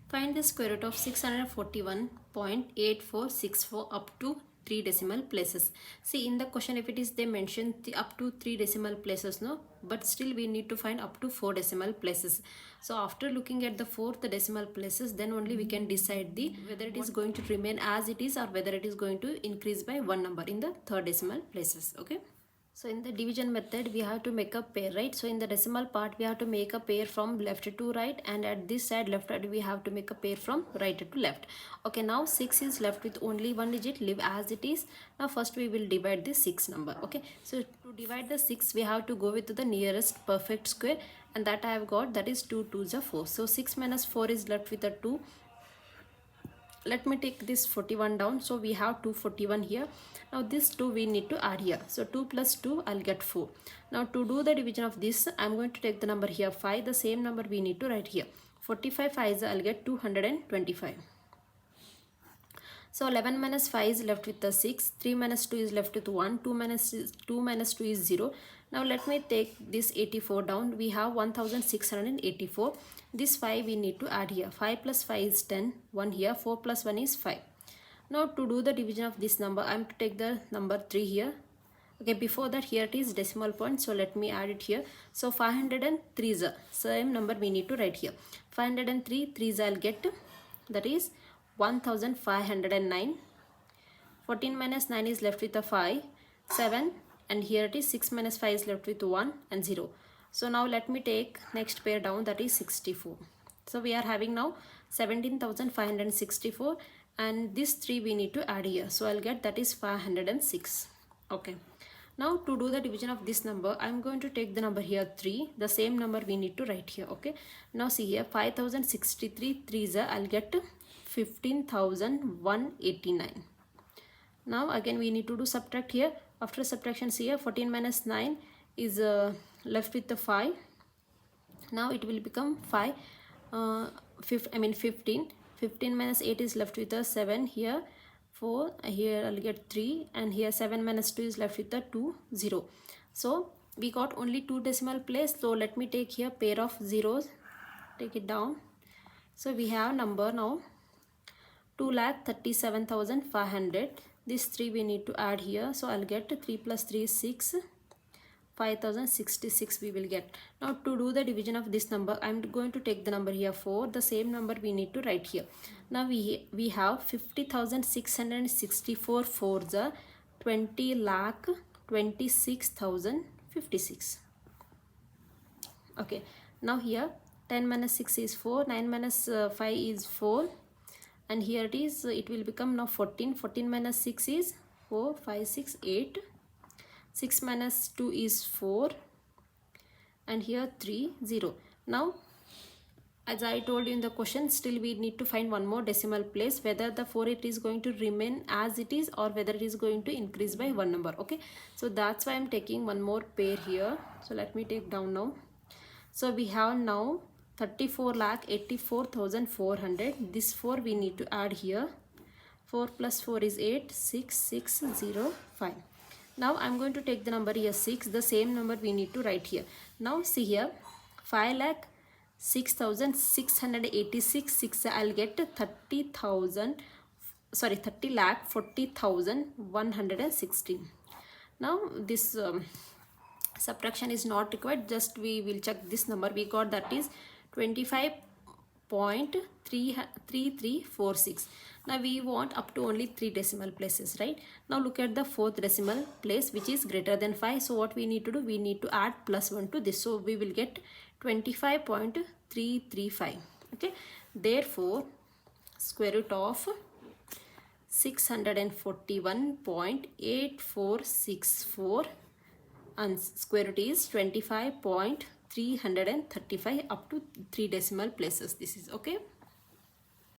Find the square root of 641.8464 up to 3 decimal places. See, in the question, if it is they mention up to 3 decimal places, no, but still we need to find up to 4 decimal places. So after looking at the fourth decimal places, then only we can decide the whether it is going to remain as it is or whether it is going to increase by one number in the third decimal places. Okay. So in the division method, we have to make a pair, right? So in the decimal part, we have to make a pair from left to right, and at this side left side, we have to make a pair from right to left. Okay, now 6 is left with only one digit, leave as it is. Now first we will divide the 6 number. Okay, so to divide the 6, we have to go with the nearest perfect square, and that I have got, that is 2 2s are 4. So 6 minus 4 is left with a 2. Let me take this 41 down. So we have 241 here. Now this 2 we need to add here. So 2 plus 2, I'll get 4. Now to do the division of this, I'm going to take the number here 5. The same number we need to write here. 45 5, I'll get 225. So 11 minus 5 is left with the 6. 3 minus 2 is left with 1. 2 minus 2 is 0. Now let me take this 84 down. We have 1684. This 5 we need to add here. 5 plus 5 is 10. 1 here. 4 plus 1 is 5. Now to do the division of this number, I am to take the number 3 here. Okay, before that, here it is decimal point. So let me add it here. So 503 is the same number we need to write here. 503, 3 I'll get, that is 1509. 14 minus 9 is left with a 5, 7, and here it is 6 minus 5 is left with 1 and 0. So now let me take next pair down, that is 64. So we are having now 17,564, and this 3 we need to add here. So I'll get, that is 506. Okay. Now to do the division of this number, I'm going to take the number here 3. The same number we need to write here. Okay. Now see here, 5063, 3 I'll get 15,189. Now again we need to do subtract here. After subtraction, see here, 14 minus 9 is left with the 5. Now it will become 5. 15. 15 minus 8 is left with a 7 here. 4 here, I'll get 3, and here 7 minus 2 is left with the 2 0. So we got only 2 decimal place. So let me take here pair of zeros, take it down. So we have number now 2,37,500. This 3 we need to add here. So I'll get 3 plus 3 is 6. 5,066 we will get. Now to do the division of this number, I'm going to take the number here 4. The same number we need to write here. Now we have 50,664 for the 20,26,056. Okay. Now here 10 minus 6 is 4. 9 minus 5 is 4. And here it is, it will become now 14. 14 minus 6 is 4, 5, 6, 8. 6 minus 2 is 4, and here 3 0. Now as I told you in the question, still we need to find one more decimal place, whether the 4 it is going to remain as it is or whether it is going to increase by one number. Okay, so that's why I'm taking one more pair here. So let me take down now. So we have now 34,84,400. This 4 we need to add here. 4 plus 4 is 8, 6,605. Now I'm going to take the number here 6. The same number we need to write here. Now see here, 5,06,686. 6 I'll get 30,40,116. Now this subtraction is not required. Just we will check this number. We got, that is 25.3346. Now we want up to only 3 decimal places, right? Now look at the fourth decimal place, which is greater than 5. So what we need to do, we need to add plus 1 to this. So we will get 25.335. Okay. Therefore, square root of 641.8464 and square root is 25.335 up to 3 decimal places. This is okay.